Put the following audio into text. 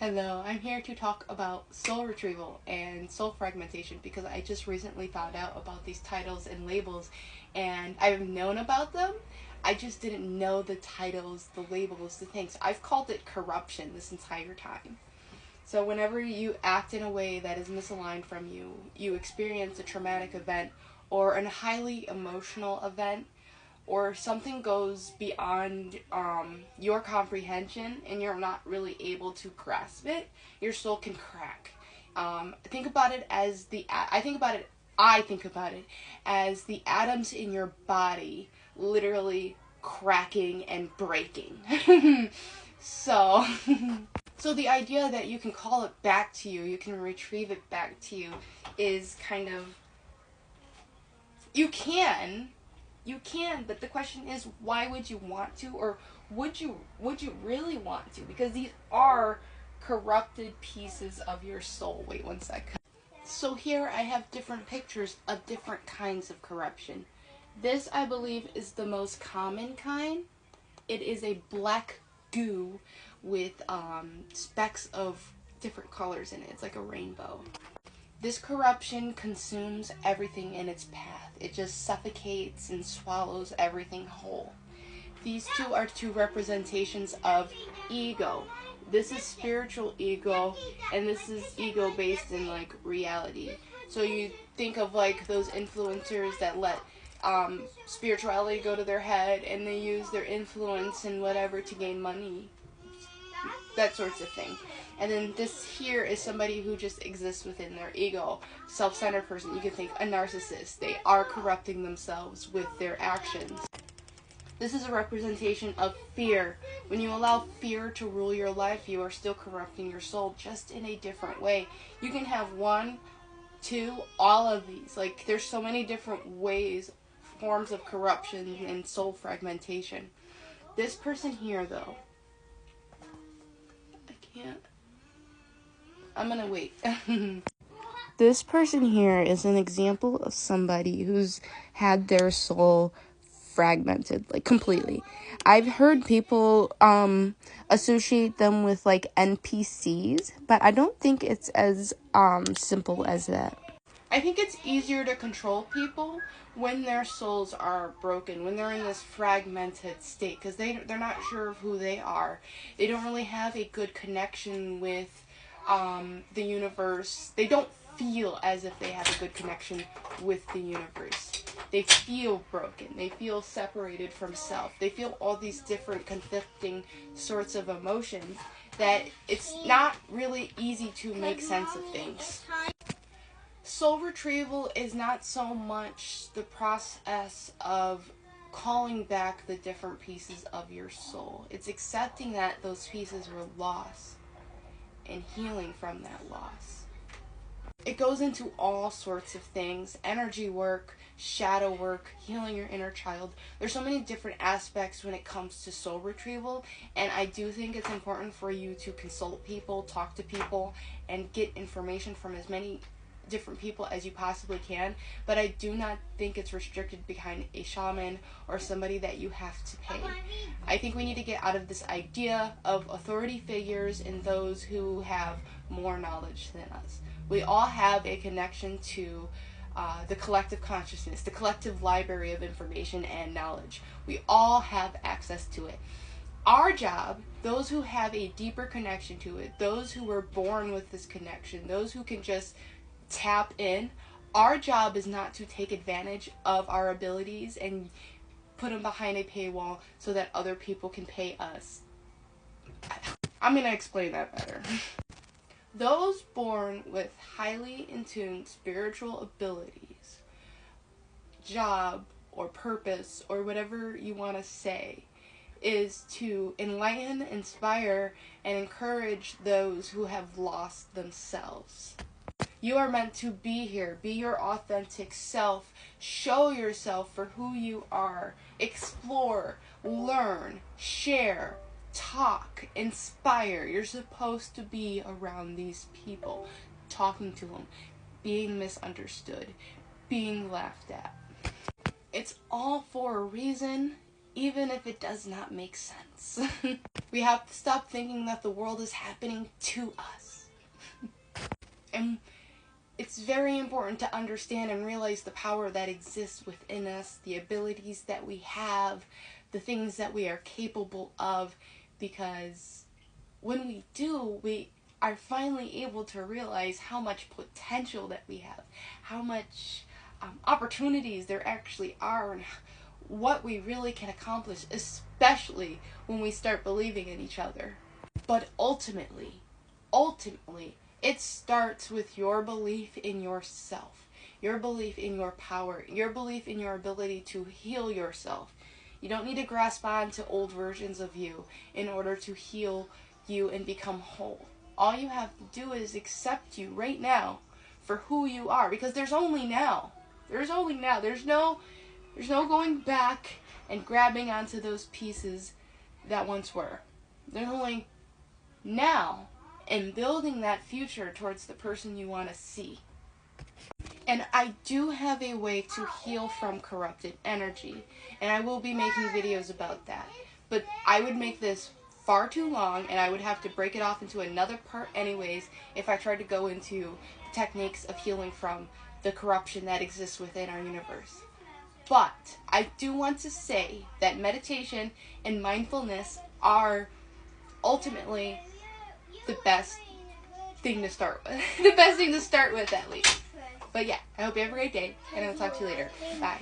Hello, I'm here to talk about soul retrieval and soul fragmentation because I just recently found out about these titles and labels, and I've known about them. I just didn't know the titles, the labels, the things. I've called it corruption this entire time. So whenever you act in a way that is misaligned from you, you experience a traumatic event or a highly emotional event, or something goes beyond your comprehension and you're not really able to grasp it, your soul can crack. Think about it as I think about it as the atoms in your body literally cracking and breaking. so so the idea that you can call it back to you, you can retrieve it back to you, is kind of, you can, but the question is, why would you want to, or would you really want to? Because these are corrupted pieces of your soul. Wait one second. So here I have different pictures of different kinds of corruption. This, I believe, is the most common kind. It is a black goo with specks of different colors in it. It's like a rainbow. This corruption consumes everything in its path. It just suffocates and swallows everything whole. These two are two representations of ego. This is spiritual ego, and this is ego based in like reality. So you think of like those influencers that let spirituality go to their head, and they use their influence and whatever to gain money, that sorts of thing. And then this here is somebody who just exists within their ego, self-centered person. You can think a narcissist. They are corrupting themselves with their actions. This is a representation of fear. When you allow fear to rule your life, you are still corrupting your soul, just in a different way. You can have one, two, all of these. Like, there's so many different ways, forms of corruption and soul fragmentation. This person here, though, I can't. I'm gonna wait. This person here is an example of somebody who's had their soul fragmented, like completely. I've heard people associate them with like NPCs, but I don't think it's as simple as that. I think it's easier to control people when their souls are broken, when they're in this fragmented state, because they're not sure of who they are. They don't really have a good connection with the universe. They don't feel as if they have a good connection with the universe. They feel broken. They feel separated from self. They feel all these different conflicting sorts of emotions that it's not really easy to make sense of things. Soul retrieval is not so much the process of calling back the different pieces of your soul. It's accepting that those pieces were lost and healing from that loss. It goes into all sorts of things: energy work, shadow work, healing your inner child. There's so many different aspects when it comes to soul retrieval, and I do think it's important for you to consult people, talk to people, and get information from as many different people as you possibly can, but I do not think it's restricted behind a shaman or somebody that you have to pay. I think we need to get out of this idea of authority figures and those who have more knowledge than us. We all have a connection to the collective consciousness, the collective library of information and knowledge. We all have access to it. Our job, those who have a deeper connection to it, those who were born with this connection, those who can just tap in, our job is not to take advantage of our abilities and put them behind a paywall so that other people can pay us. I'm going to explain that better. Those born with highly in tune spiritual abilities, job or purpose or whatever you want to say, is to enlighten, inspire, and encourage those who have lost themselves. You are meant to be here. Be your authentic self. Show yourself for who you are. Explore, learn, share, talk, inspire. You're supposed to be around these people, talking to them, being misunderstood, being laughed at. It's all for a reason, even if it does not make sense. We have to stop thinking that the world is happening to us. And it's very important to understand and realize the power that exists within us, the abilities that we have, the things that we are capable of, because when we do, we are finally able to realize how much potential that we have, how much opportunities there actually are, and what we really can accomplish, especially when we start believing in each other. But ultimately, it starts with your belief in yourself, your belief in your power, your belief in your ability to heal yourself. You don't need to grasp on to old versions of you in order to heal you and become whole. All you have to do is accept you right now for who you are, because there's only now. There's only now. There's no going back and grabbing onto those pieces that once were. There's only now and building that future towards the person you want to see. And I do have a way to heal from corrupted energy, and I will be making videos about that. But I would make this far too long, and I would have to break it off into another part anyways if I tried to go into the techniques of healing from the corruption that exists within our universe. But I do want to say that meditation and mindfulness are ultimately the best thing to start with. The best thing to start with, at least. But yeah, I hope you have a great day, and I'll talk to you later. Bye.